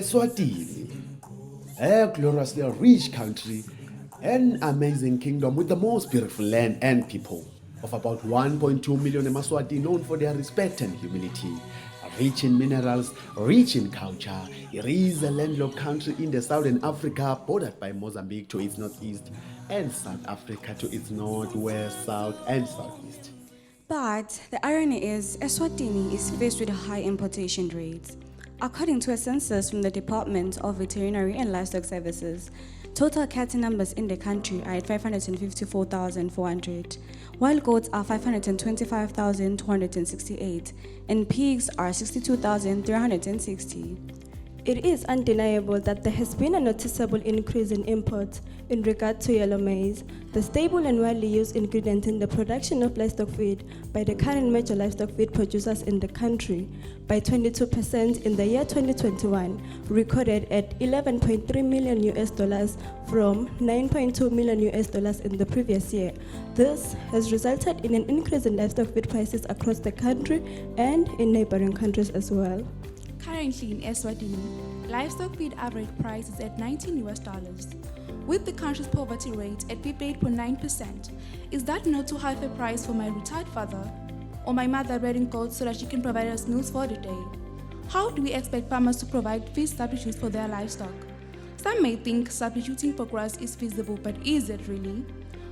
Eswatini, a gloriously rich country, an amazing kingdom with the most beautiful land and people. Of about 1.2 million Eswatini, known for their respect and humility. Rich in minerals, rich in culture, it is a landlocked country in the southern Africa, bordered by Mozambique to its northeast and South Africa to its northwest, south, and southeast. But the irony is, Eswatini is faced with high importation rates. According to a census from the Department of Veterinary and Livestock Services, total cattle numbers in the country are at 554,400, while goats are 525,268, and pigs are 62,360. It is undeniable that there has been a noticeable increase in imports in regard to yellow maize, the stable and widely used ingredient in the production of livestock feed by the current major livestock feed producers in the country, by 22% in the year 2021, recorded at $11.3 million from $9.2 million in the previous year. This has resulted in an increase in livestock feed prices across the country and in neighboring countries as well. Currently in Eswatini, livestock feed average price is at $19. With the country's poverty rate at 58.9%, is that not too high of a price for my retired father or my mother rearing goats so that she can provide us meals for the day? How do we expect farmers to provide feed substitutes for their livestock? Some may think substituting for grass is feasible, but is it really?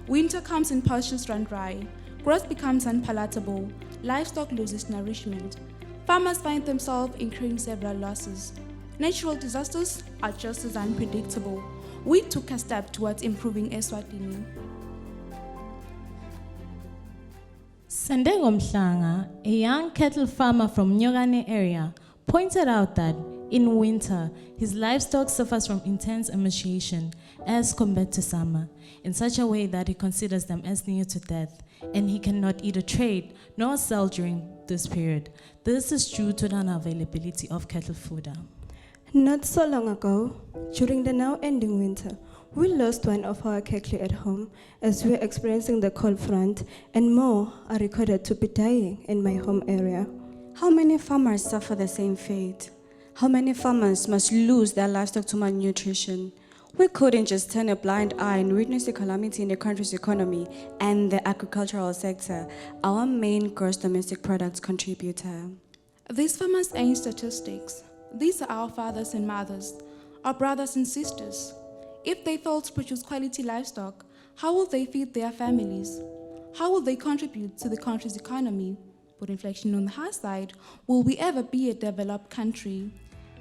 Winter comes and pastures run dry, grass becomes unpalatable, livestock loses nourishment. Farmers find themselves incurring several losses. Natural disasters are just as unpredictable. We took a step towards improving Eswatini. Sandego Mhlanga, a young cattle farmer from Nyogane area, pointed out that in winter, his livestock suffers from intense emaciation as compared to summer, in such a way that he considers them as near to death, and he cannot either trade nor sell during this period. This is due to the unavailability of cattle fodder. Not so long ago, during the now ending winter, we lost one of our cattle at home as we are experiencing the cold front, and more are recorded to be dying in my home area. How many farmers suffer the same fate? How many farmers must lose their livestock to malnutrition? We couldn't just turn a blind eye and witness the calamity in the country's economy and the agricultural sector, our main gross domestic product contributor. These farmers ain't statistics. These are our fathers and mothers, our brothers and sisters. If they fail to produce quality livestock, how will they feed their families? How will they contribute to the country's economy? With inflation on the high side, will we ever be a developed country?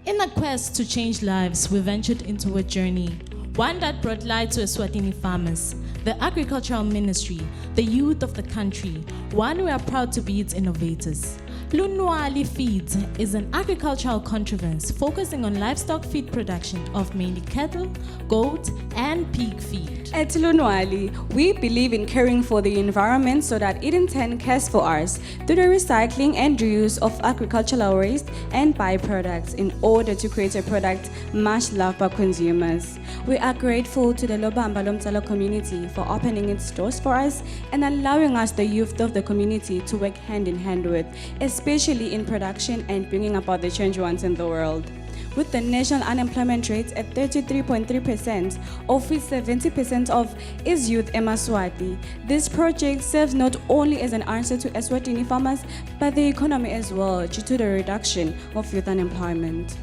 In a quest to change lives, we ventured into a journey, one that brought light to Eswatini farmers, the agricultural ministry, the youth of the country, one we are proud to be its innovators. Lunwali Feeds is an agricultural contrivance focusing on livestock feed production of mainly cattle, goat, and pig feed. At Lunwali, we believe in caring for the environment so that it in turn cares for us through the recycling and reuse of agricultural waste and byproducts in order to create a product much loved by consumers. We are grateful to the Lobamba Lomtsalo community for opening its doors for us and allowing us, the youth of the community, to work hand in hand with, especially in production and bringing about the change we want in the world. With the national unemployment rate at 33.3%, of which 70% of is youth in Eswatini, this project serves not only as an answer to Eswatini farmers, but the economy as well, due to the reduction of youth unemployment.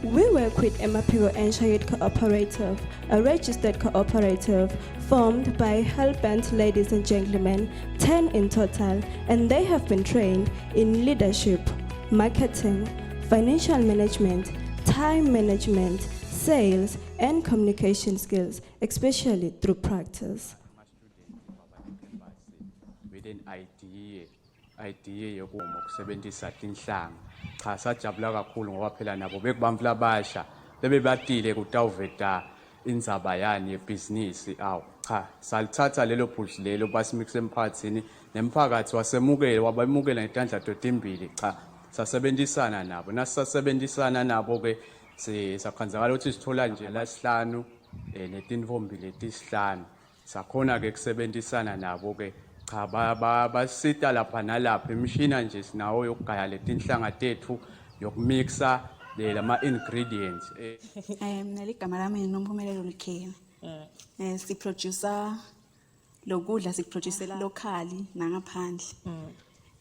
We work with Emapiko and Shahid Cooperative, a registered cooperative formed by hell-bent ladies and gentlemen, 10 in total, and they have been trained in leadership, marketing, financial management, time management, sales, and communication skills, especially through practice. Within idea yokusebenzisa tinhlanga cha sajabula kakhulu ngoba phela nabo bekubamfula abasha bebebatile kutawuveta indzaba yani yebhizinisi cha salithatha lelo phuzu lelo basimikise emphakathini nemphakathi wasemukele wabamukela ngetandla totimbili cha sasebenzisana nabo nasasebenzisana nabo ke sakhanzakala ukuthi sithola nje lasihlanu netinvombi letisihlanu sakhona ke kusebenzisana nabo ke cha basita lapha nalapha imishina nje sinawo yokugaya letinhlanga tethu yokumixa lama ingredients Mina ligama lami ngiNompumelelo Likheni. Siproducer lokudla sikuproducela locally nangaphandle.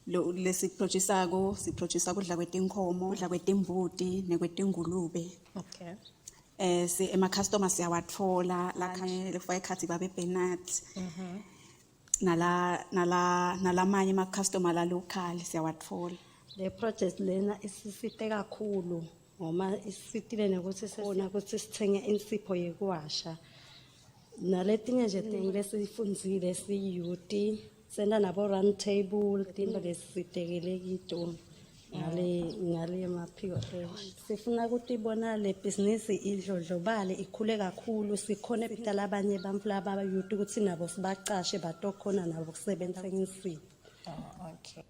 Lo lesiproducer ko siproducer kudla kwetinkomo, kudla kwetimbuti nekwetingulube. Okay. Si ema customers siyawatfola la lefaya khathi babe Bernard. Nalamanye ama customer la local siyawatfola. Le project lena isisite kakhulu ngoba isitile nokuthi sesona ukuthi sithenge insipho yekuwasha. Naletinye nje thing lesifundzile siyuti senda nabo round table tinto lesitekele kito ngale maphiko sifuna ukuthi bona le business idlodlobale ikhule kakhulu siconnecta labanye bamfu laba yuti ukuthi nabo sibaqashe batokhona nabo kusebenza ngisipho. Okay.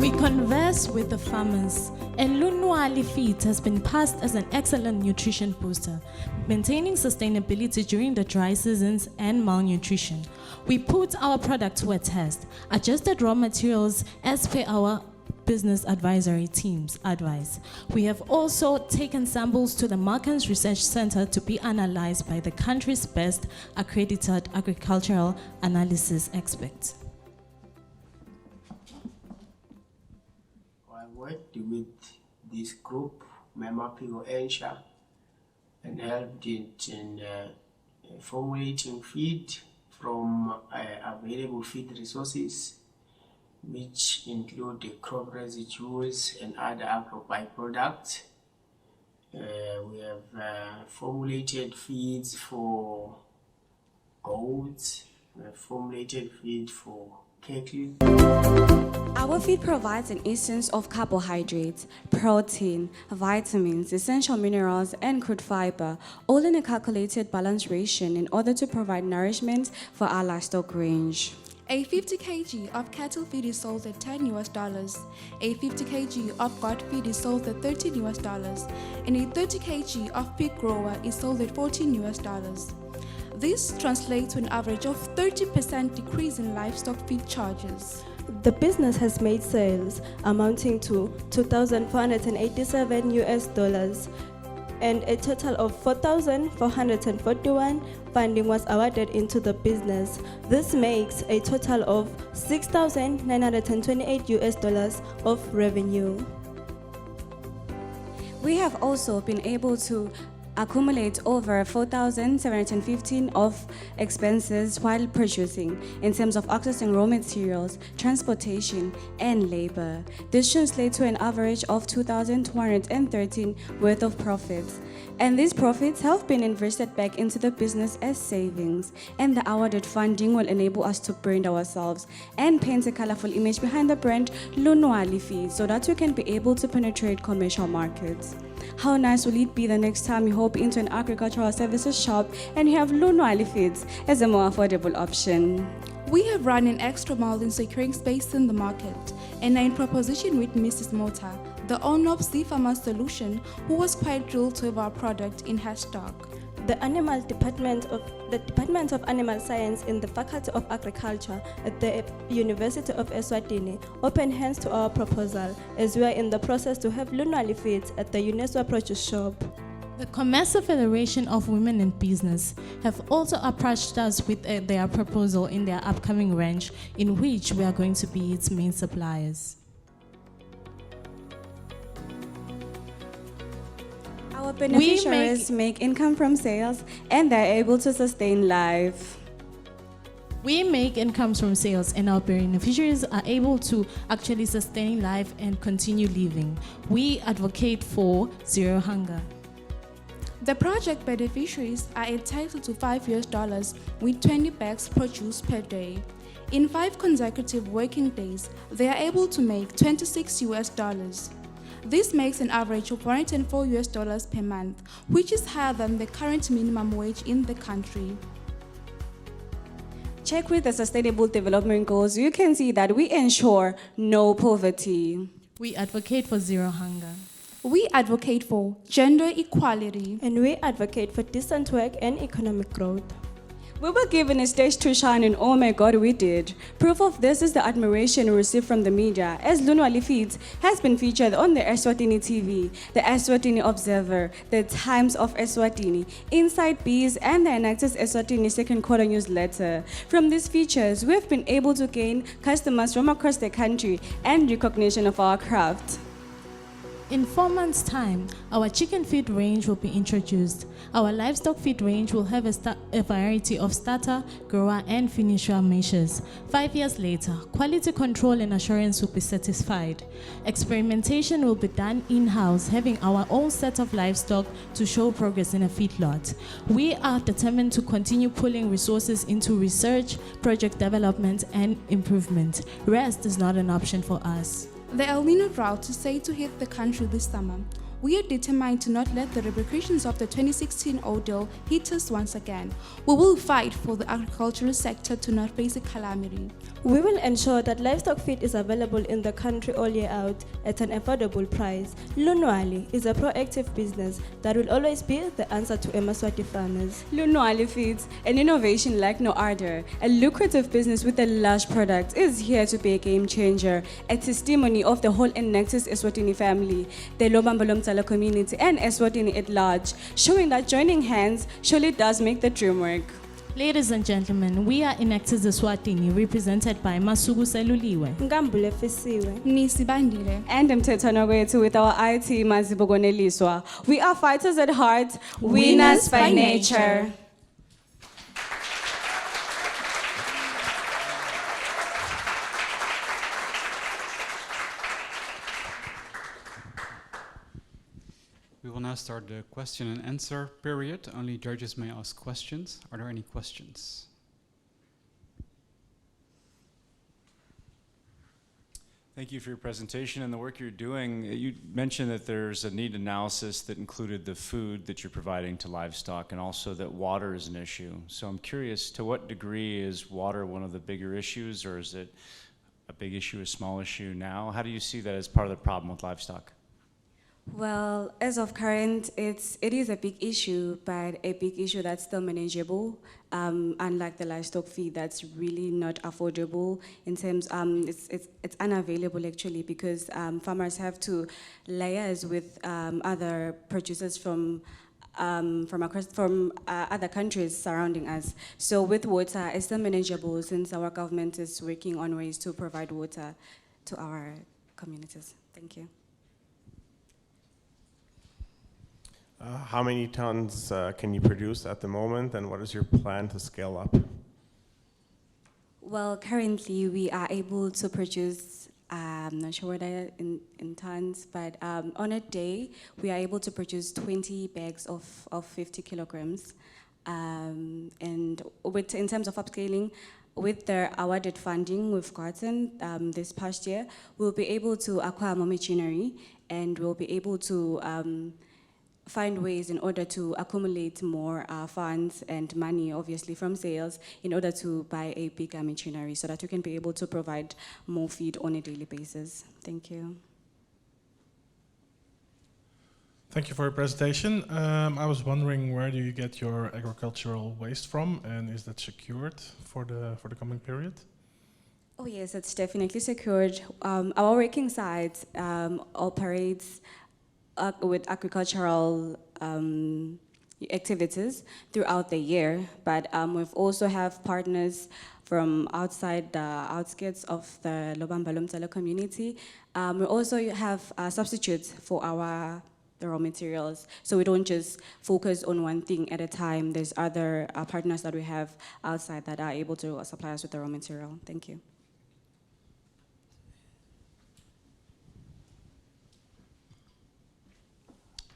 We converse with the farmers, and Lunwali Feeds has been passed as an excellent nutrition booster, maintaining sustainability during the dry seasons and malnutrition. We put our product to a test, adjusted raw materials as per our business advisory team's advice. We have also taken samples to the Markens Research Center to be analyzed by the country's best accredited agricultural analysis experts. I worked with this group, Memapigo Ensha, and helped it in formulating feed from available feed resources, which include the crop residues and other agro byproducts. We have formulated feeds for goats, we have formulated feed for cattle. Our feed provides an essence of carbohydrates, protein, vitamins, essential minerals, and crude fiber, all in a calculated balanced ration in order to provide nourishment for our livestock range. A 50 kg of cattle feed is sold at $10. A 50 kg of goat feed is sold at $13, and a 30 kg of pig grower is sold at $14. This translates to an average of 30% decrease in livestock feed charges. The business has made sales amounting to $2,487, and a total of $4,441 funding was awarded into the business. This makes a total of $6,928 of revenue. We have also been able to accumulate over 4,715 of expenses while producing in terms of accessing raw materials, transportation, and labor. This translates to an average of 2,213 worth of profits. And these profits have been invested back into the business as savings. And the awarded funding will enable us to brand ourselves and paint a colorful image behind the brand Lunwali Feeds so that we can be able to penetrate commercial markets. How nice will it be the next time you hop into an agricultural services shop and you have Lunwali Feeds as a more affordable option? We have run an extra mile in securing space in the market and are in proposition with Mrs. Mota, the owner of Sea Farmer Solution, who was quite thrilled to have our product in her stock. The Department of Animal Science in the Faculty of Agriculture at the University of Eswatini opened hands to our proposal as we are in the process to have Lunwali Feeds at the UNESCO Produce Shop. The Commercial Federation of Women in Business have also approached us with their proposal in their upcoming range, in which we are going to be its main suppliers. Our beneficiaries make income from sales and they're able to sustain life. We make incomes from sales and our beneficiaries are able to actually sustain life and continue living. We advocate for zero hunger. The project beneficiaries are entitled to $5 with 20 bags produced per day. In 5 consecutive working days, they are able to make $26. This makes an average of $104 per month, which is higher than the current minimum wage in the country. Check with the Sustainable Development Goals. You can see that we ensure no poverty. We advocate for zero hunger. We advocate for gender equality. And we advocate for decent work and economic growth. We were given a stage to shine, and oh my God, we did. Proof of this is the admiration we receive from the media, as Lunwali Feeds has been featured on the Eswatini TV, the Eswatini Observer, the Times of Eswatini, Inside Bees, and the Enactus Eswatini second quarter newsletter. From these features, we have been able to gain customers from across the country and recognition of our craft. In 4 months' time, our chicken feed range will be introduced. Our livestock feed range will have a variety of starter, grower, and finisher measures. 5 years later, quality control and assurance will be satisfied. Experimentation will be done in-house, having our own set of livestock to show progress in a feedlot. We are determined to continue pulling resources into research, project development, and improvement. Rest is not an option for us. The El Nino drought is said to hit the country this summer. We are determined to not let the repercussions of the 2016 ordeal hit us once again. We will fight for the agricultural sector to not face a calamity. We will ensure that livestock feed is available in the country all year out at an affordable price. Lunwali is a proactive business that will always be the answer to Eswatini farmers. Lunwali Feeds, an innovation like no other, a lucrative business with a large product, is here to be a game changer, a testimony of the whole Enactus Eswatini family, the Lobambalomtala community, and Eswatini at large, showing that joining hands surely does make the dream work. Ladies and gentlemen, we are Enactus Eswatini, represented by Masuku Seluliwe, Ngambule Fisiwe, Nisi Bandile. And Mtetano Gwetu with our IT Mazibogoneliswa. We are fighters at heart, winners by nature. We will now start the question and answer period. Only judges may ask questions. Are there any questions? Thank you for your presentation and the work you're doing. You mentioned that there's a need analysis that included the food that you're providing to livestock and also that water is an issue. So I'm curious, to what degree is water one of the bigger issues, or is it a big issue, a small issue now? How do you see that as part of the problem with livestock? Well, as of current, it is a big issue, but a big issue that's still manageable. Unlike the livestock feed, that's really not affordable in terms. It's unavailable actually because farmers have to liaise with other producers from other countries surrounding us. So with water, it's still manageable since our government is working on ways to provide water to our communities. Thank you. How many tons can you produce at the moment, and what is your plan to scale up? Well, currently we are able to produce, I'm not sure what in tons, but on a day we are able to produce 20 bags of 50 kilograms. And in terms of upscaling, with the awarded funding we've gotten this past year, we'll be able to acquire more machinery, and we'll be able to find ways in order to accumulate more funds and money, obviously from sales, in order to buy a bigger machinery so that we can be able to provide more feed on a daily basis. Thank you. Thank you for your presentation. I was wondering, where do you get your agricultural waste from, and is that secured for the coming period? Oh yes, it's definitely secured. Our working site operates with agricultural activities throughout the year, but we've also have partners from outside the outskirts of the Lobambalomtala community. We also have substitutes for the raw materials, so we don't just focus on one thing at a time. There's other partners that we have outside that are able to supply us with the raw material. Thank you.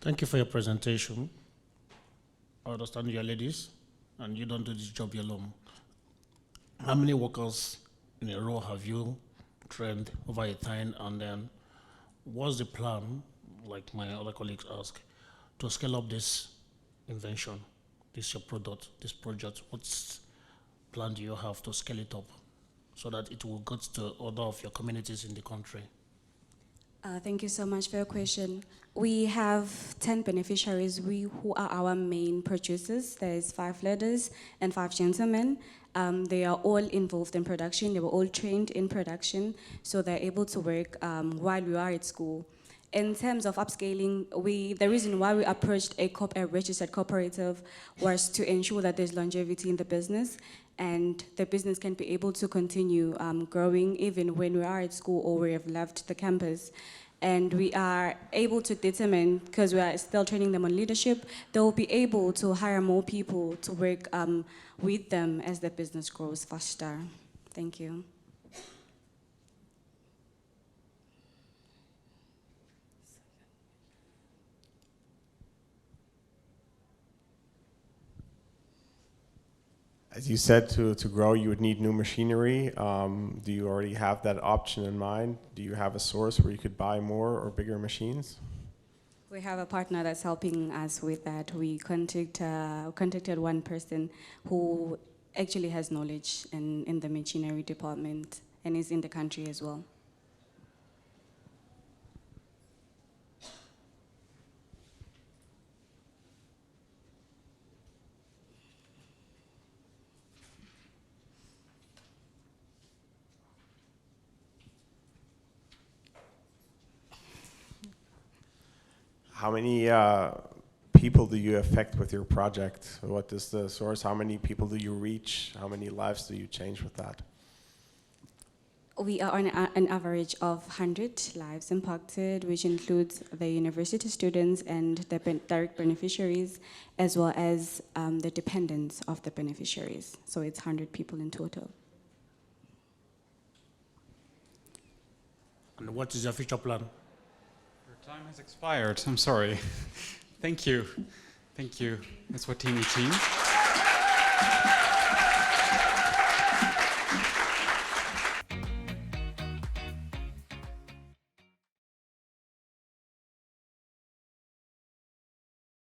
Thank you for your presentation. I understand you are ladies and you don't do this job alone. How many workers in a row have you trained over a time, and then what's the plan, like my other colleagues ask, to scale up this invention, this your product, this project? What plan do you have to scale it up so that it will go to other of your communities in the country? Thank you so much for your question. We have 10 beneficiaries who are our main producers. There's 5 leaders and 5 gentlemen. They are all involved in production. They were all trained in production, so they're able to work while we are at school. In terms of upscaling, the reason why we approached a registered cooperative was to ensure that there's longevity in the business and the business can be able to continue growing even when we are at school or we have left the campus. And we are able to determine, because we are still training them on leadership, they will be able to hire more people to work with them as the business grows faster. Thank you. As you said, to grow, you would need new machinery. Do you already have that option in mind? Do you have a source where you could buy more or bigger machines? We have a partner that's helping us with that. We contacted one person who actually has knowledge in the machinery department and is in the country as well. How many people do you affect with your project? What is the source? How many people do you reach? How many lives do you change with that? We are on an average of 100 lives impacted, which includes the university students and the direct beneficiaries, as well as the dependents of the beneficiaries. So it's 100 people in total. And what is your future plan? Time has expired. I'm sorry. Thank you. Thank you, Eswatini team.